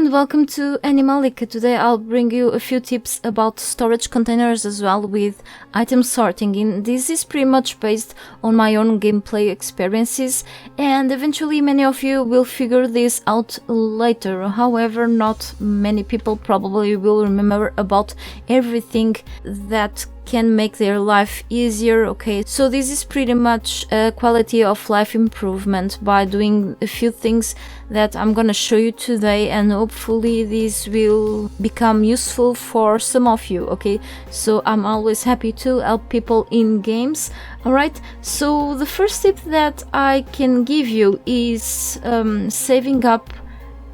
and welcome to ANIMALLICA. Today I'll bring you a few tips about storage containers as well with item sorting. And this is pretty much based on my own gameplay experiences, and eventually many of you will figure this out later. However, not many people probably will remember about everything that can make their life easier. Okay, so this is pretty much a quality of life improvement by doing a few things that I'm gonna show you today, and hopefully this will become useful for some of you. Okay, so I'm always happy to help people in games. Alright, so the first tip that I can give you is saving up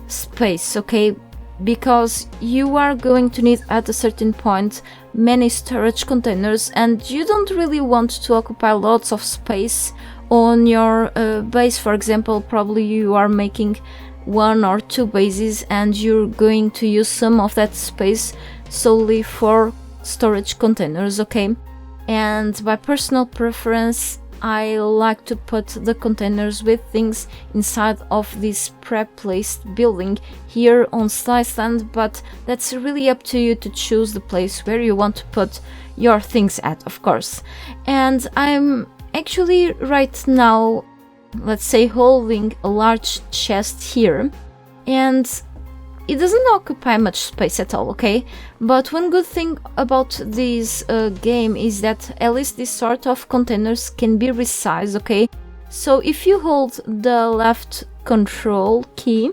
space. Okay, because you are going to need at a certain point many storage containers, and you don't really want to occupy lots of space on your base. For example, probably you are making 1 or 2 bases and you're going to use some of that space solely for storage containers. Okay, and by personal preference I like to put the containers with things inside of this pre-placed building here on Sliceland, but that's really up to you to choose the place where you want to put your things at, of course. And I'm actually right now, let's say, holding a large chest here, and it doesn't occupy much space at all. Okay, but one good thing about this game is that at least this sort of containers can be resized. Okay, so if you hold the left control key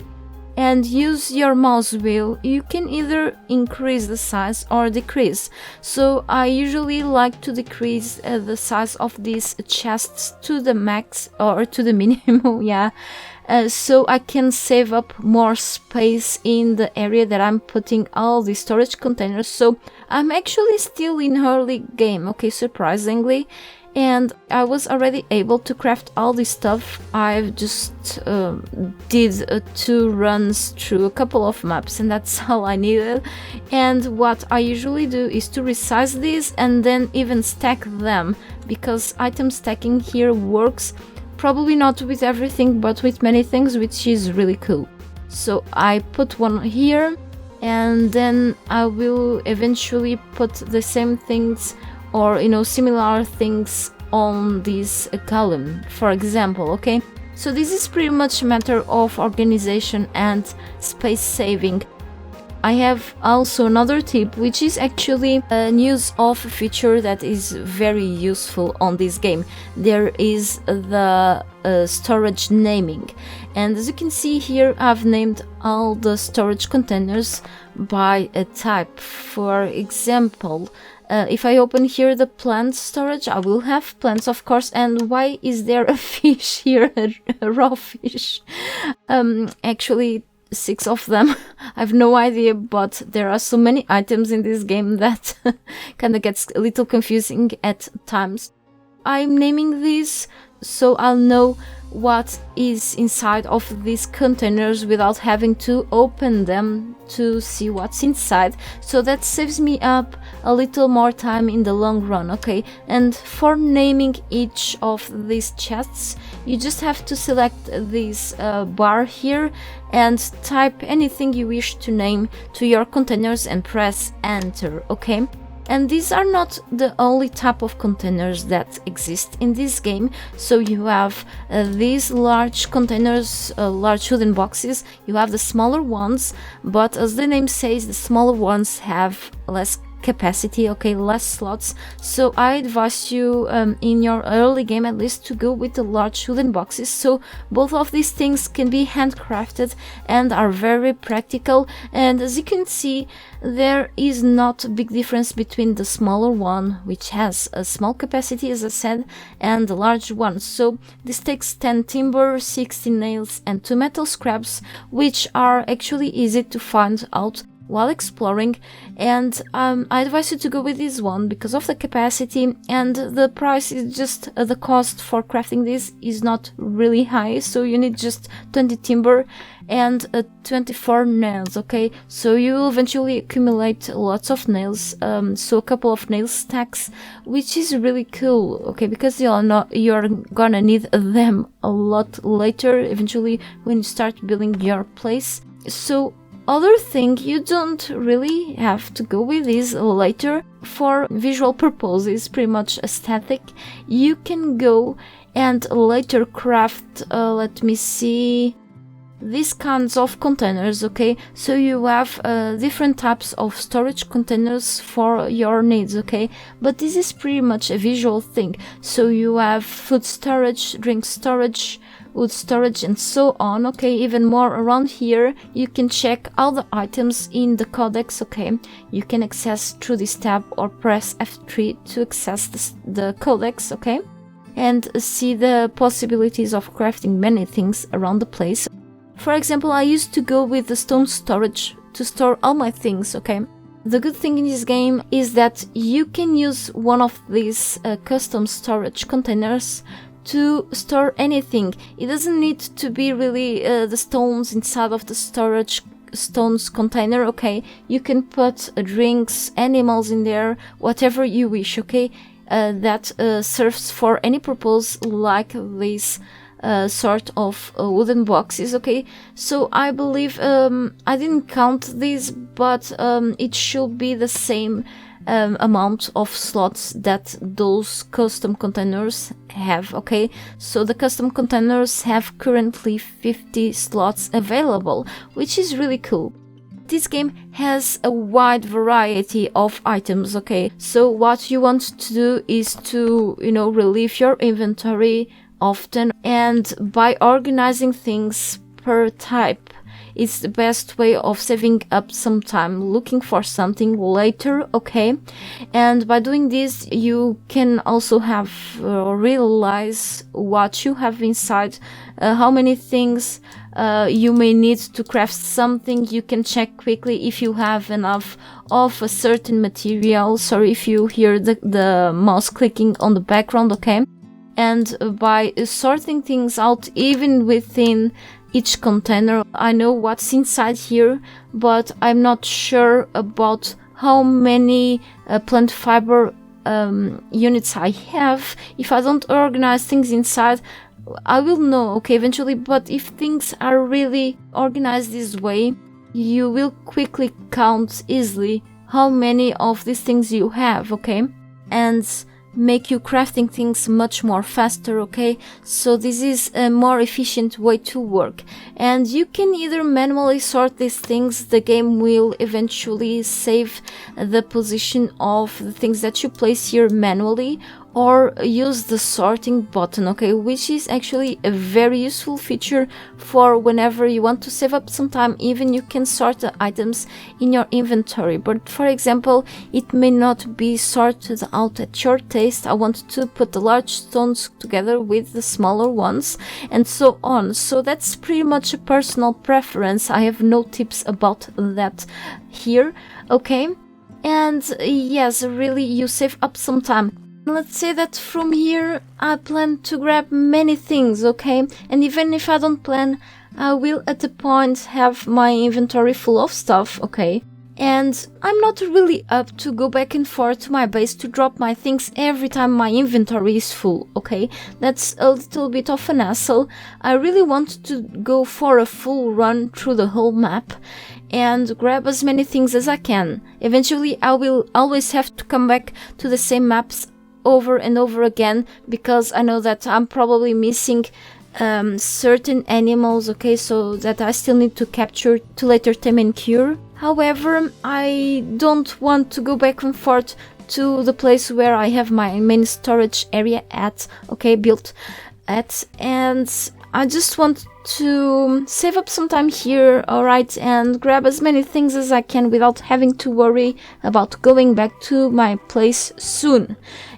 and use your mouse wheel, you can either increase the size or decrease. So I usually like to decrease the size of these chests to the max or to the minimum. Yeah, so I can save up more space in the area that I'm putting all the storage containers. So I'm actually still in early game, okay, surprisingly, and I was already able to craft all this stuff. I've just did 2 runs through a couple of maps, and that's all I needed. And what I usually do is to resize these and then even stack them, because item stacking here works. Probably not with everything, but with many things, which is really cool. So I put one here, and then I will eventually put the same things, or similar things on this column, for example. Okay, so this is pretty much a matter of organization and space saving. I have also another tip, which is actually a news of a feature that is very useful on this game. There is the storage naming, and as you can see here, I've named all the storage containers by a type. For example, if I open here the plant storage, I will have plants, of course. And why is there a fish here, a raw fish? Actually 6 of them. I have no idea, but there are so many items in this game that kind of gets a little confusing at times. I'm naming these so I'll know what is inside of these containers without having to open them to see what's inside. So that saves me up a little more time in the long run. Okay, and for naming each of these chests, you just have to select this bar here and type anything you wish to name to your containers and press enter. Okay, and these are not the only type of containers that exist in this game. So you have these large containers, large wooden boxes. You have the smaller ones, but as the name says, the smaller ones have less capacity, okay, less slots. So I advise you in your early game at least to go with the large wooden boxes. So both of these things can be handcrafted and are very practical. And as you can see, there is not a big difference between the smaller one, which has a small capacity as I said, and the large one. So this takes 10 timber, 16 nails and 2 metal scraps, which are actually easy to find out while exploring. And I advise you to go with this one because of the capacity, and the price is just the cost for crafting this is not really high. So you need just 20 timber and 24 nails. Okay, so you will eventually accumulate lots of nails, so a couple of nail stacks, which is really cool. Okay, because you're gonna need them a lot later eventually when you start building your place. So Other thing, you don't really have to go with this later for visual purposes, pretty much aesthetic. You can go and later craft, let me see, these kinds of containers, okay? So you have different types of storage containers for your needs, okay? But this is pretty much a visual thing. So you have food storage, drink storage, wood storage, and so on, okay? Even more around here, you can check all the items in the codex, okay? You can access through this tab or press F3 to access the codex, okay? And see the possibilities of crafting many things around the place. For example, I used to go with the stone storage to store all my things, okay? The good thing in this game is that you can use one of these custom storage containers to store anything. It doesn't need to be really the stones inside of the storage stones container, okay? You can put drinks, animals in there, whatever you wish, okay? That serves for any purpose, like this sort of wooden boxes, okay? So I believe, I didn't count these, but it should be the same amount of slots that those custom containers have, okay? So the custom containers have currently 50 slots available, which is really cool. This game has a wide variety of items, okay? So what you want to do is to, relieve your inventory often, and by organizing things per type, it's the best way of saving up some time looking for something later, okay? And by doing this, you can also have realize what you have inside, how many things you may need to craft something. You can check quickly if you have enough of a certain material. Sorry if you hear the mouse clicking on the background, okay? And by sorting things out even within each container, I know what's inside here, but I'm not sure about how many plant fiber units I have. If I don't organize things inside, I will know, okay, eventually, but if things are really organized this way, you will quickly count easily how many of these things you have, okay? And make you crafting things much more faster, okay? So this is a more efficient way to work, and you can either manually sort these things. The game will eventually save the position of the things that you place here manually, or use the sorting button, okay, which is actually a very useful feature for whenever you want to save up some time. Even you can sort the items in your inventory, but for example, it may not be sorted out at your taste. I want to put the large stones together with the smaller ones, and so on. So that's pretty much a personal preference. I have no tips about that here, okay? And yes, really, you save up some time. Let's say that from here I plan to grab many things, okay? And even if I don't plan, I will at the point have my inventory full of stuff, okay? And I'm not really up to go back and forth to my base to drop my things every time my inventory is full, okay? That's a little bit of an hassle. I really want to go for a full run through the whole map and grab as many things as I can. Eventually I will always have to come back to the same maps over and over again, because I know that I'm probably missing certain animals, okay, so that I still need to capture to later tame and cure. However, I don't want to go back and forth to the place where I have my main storage area at, okay, built at, and I just want to save up some time here, alright, and grab as many things as I can without having to worry about going back to my place soon.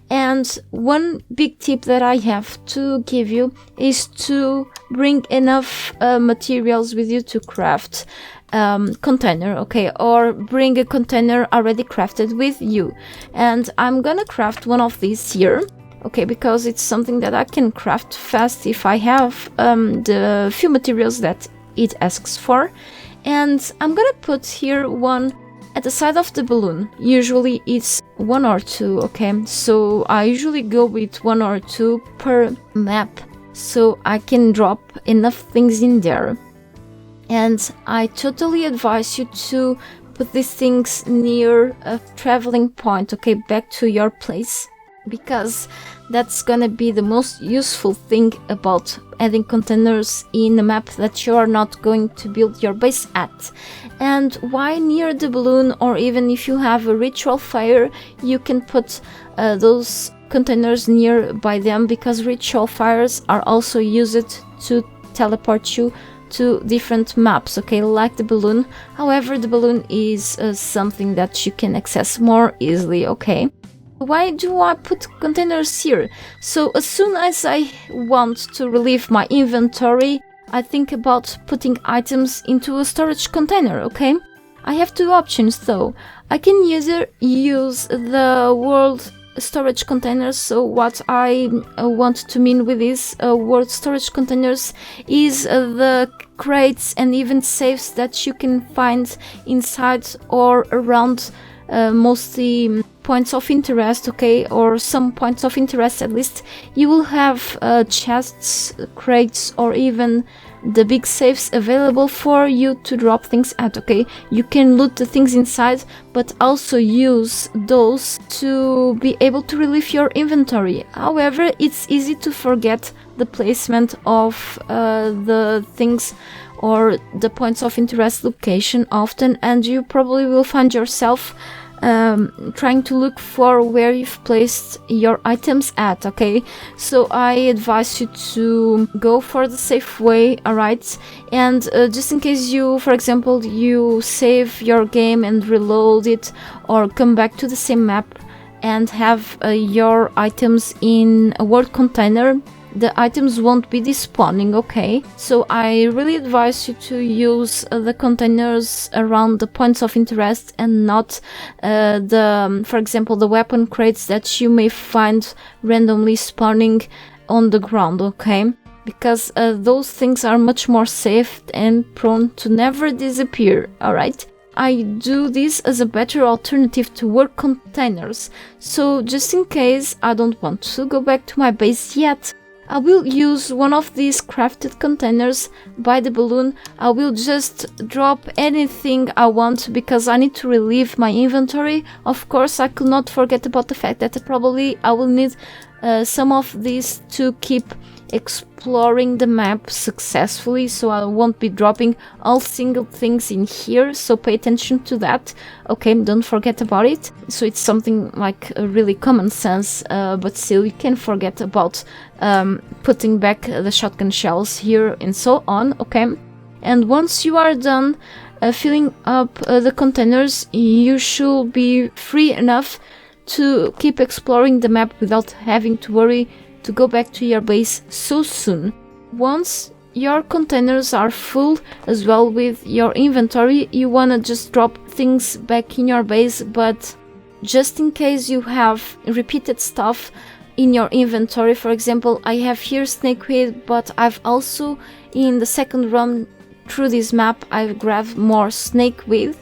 And one big tip that I have to give you is to bring enough materials with you to craft container, okay, or bring a container already crafted with you. And I'm gonna craft one of these here, okay, because it's something that I can craft fast if I have the few materials that it asks for. And I'm gonna put here one at the side of the balloon. Usually it's 1 or 2, okay, so I usually go with 1 or 2 per map, so I can drop enough things in there. and I totally advise you to put these things near a traveling point, okay, back to your place, because that's gonna be the most useful thing about adding containers in a map that you are not going to build your base at. And why near the balloon, or even if you have a ritual fire, you can put those containers nearby them, because ritual fires are also used to teleport you to different maps, okay, like the balloon. However, the balloon is something that you can access more easily, okay. Why do I put containers here? So as soon as I want to relieve my inventory, I think about putting items into a storage container, okay? I have two options though. I can either use the world storage containers. So what I want to mean with these world storage containers is the crates and even safes that you can find inside or around mostly points of interest, okay, or some points of interest at least. You will have chests, crates, or even the big safes available for you to drop things at, okay. You can loot the things inside, but also use those to be able to relieve your inventory. However, it's easy to forget the placement of the things or the points of interest location often, and you probably will find yourself trying to look for where you've placed your items at, okay. So I advise you to go for the safe way, alright, and just in case you, for example, you save your game and reload it, or come back to the same map and have your items in a world container, the items won't be despawning, okay? So I really advise you to use the containers around the points of interest and not for example, the weapon crates that you may find randomly spawning on the ground, okay? Because those things are much more safe and prone to never disappear, alright? I do this as a better alternative to work containers. So just in case I don't want to go back to my base yet, I will use one of these crafted containers by the balloon. I will just drop anything I want because I need to relieve my inventory. Of course, I could not forget about the fact that probably I will need some of these to keep exploring the map successfully, so I won't be dropping all single things in here, so pay attention to that, okay, don't forget about it. So it's something like really common sense, but still you can forget about putting back the shotgun shells here and so on, okay. And once you are done filling up the containers, you should be free enough to keep exploring the map without having to worry to go back to your base so soon. Once your containers are full as well with your inventory, you wanna just drop things back in your base, but just in case you have repeated stuff in your inventory. For example, I have here snakeweed, but I've also, in the second run through this map, I've grabbed more snakeweed.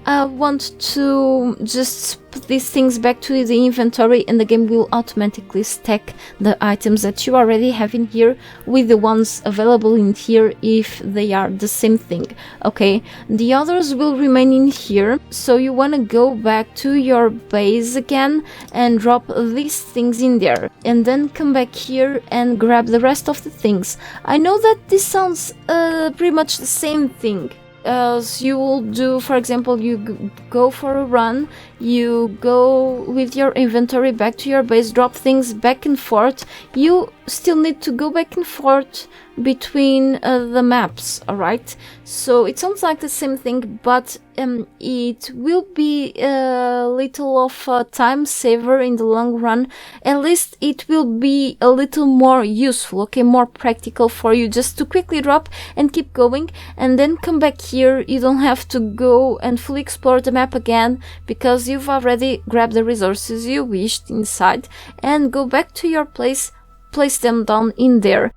I want to just put these things back to the inventory, and the game will automatically stack the items that you already have in here with the ones available in here if they are the same thing, okay? The others will remain in here, so you want to go back to your base again and drop these things in there, and then come back here and grab the rest of the things. I know that this sounds pretty much the same thing as you will do. For example, you go for a run, you go with your inventory back to your base, drop things back and forth. You still need to go back and forth between the maps, alright? So it sounds like the same thing, but it will be a little of a time saver in the long run. At least it will be a little more useful, okay, more practical for you, just to quickly drop and keep going, and then come back here. You don't have to go and fully explore the map again, because you've already grabbed the resources you wished inside, and go back to your place, place them down in there.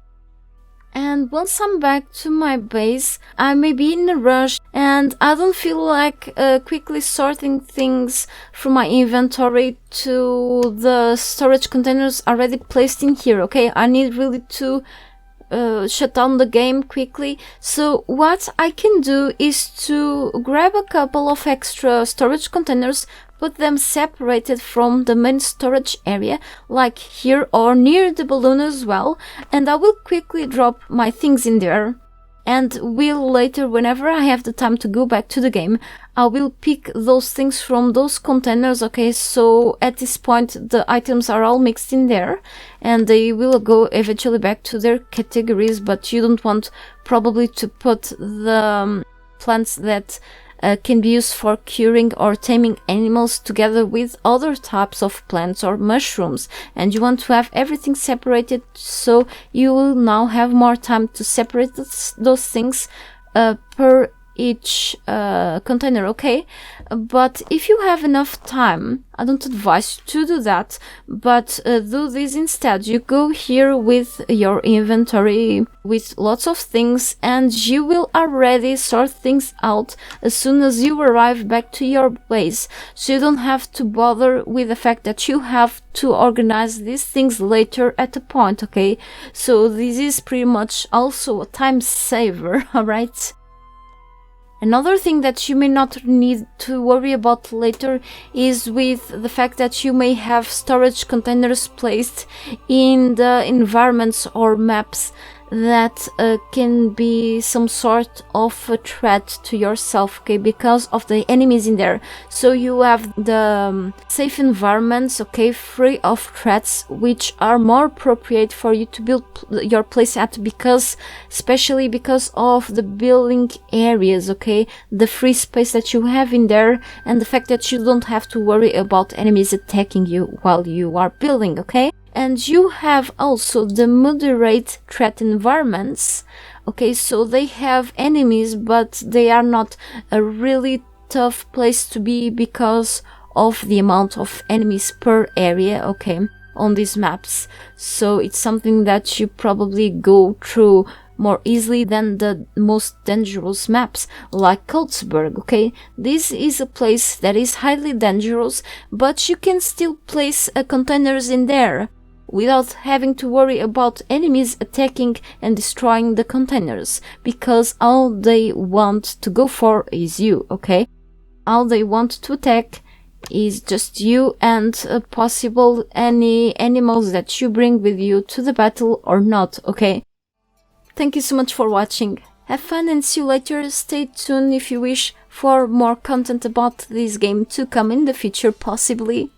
And once I'm back to my base, I may be in a rush and I don't feel like quickly sorting things from my inventory to the storage containers already placed in here, okay? I need really to shut down the game quickly. So what I can do is to grab a couple of extra storage containers, put them separated from the main storage area, like here or near the balloon as well, and I will quickly drop my things in there. And will later, whenever I have the time to go back to the game, I will pick those things from those containers, okay? So at this point the items are all mixed in there and they will go eventually back to their categories, but you don't want probably to put the plants that can be used for curing or taming animals together with other types of plants or mushrooms, and you want to have everything separated, so you will now have more time to separate those things per each container, okay? But if you have enough time, I don't advise you to do that, but do this instead. You go here with your inventory with lots of things and you will already sort things out as soon as you arrive back to your base, so you don't have to bother with the fact that you have to organize these things later at a point, okay? So this is pretty much also a time saver, alright? Another thing that you may not need to worry about later is with the fact that you may have storage containers placed in the environments or maps that can be some sort of a threat to yourself, okay, because of the enemies in there. So you have the safe environments, okay, free of threats, which are more appropriate for you to build your place at, because especially because of the building areas, okay, the free space that you have in there and the fact that you don't have to worry about enemies attacking you while you are building, okay? And you have also the moderate threat environments, okay, so they have enemies but they are not a really tough place to be because of the amount of enemies per area, okay, on these maps. So it's something that you probably go through more easily than the most dangerous maps, like Coltsburg, okay? This is a place that is highly dangerous, but you can still place containers in there without having to worry about enemies attacking and destroying the containers, because all they want to go for is you, okay? All they want to attack is just you and possible any animals that you bring with you to the battle or not, okay? Thank you so much for watching. Have fun and see you later. Stay tuned if you wish for more content about this game to come in the future, possibly.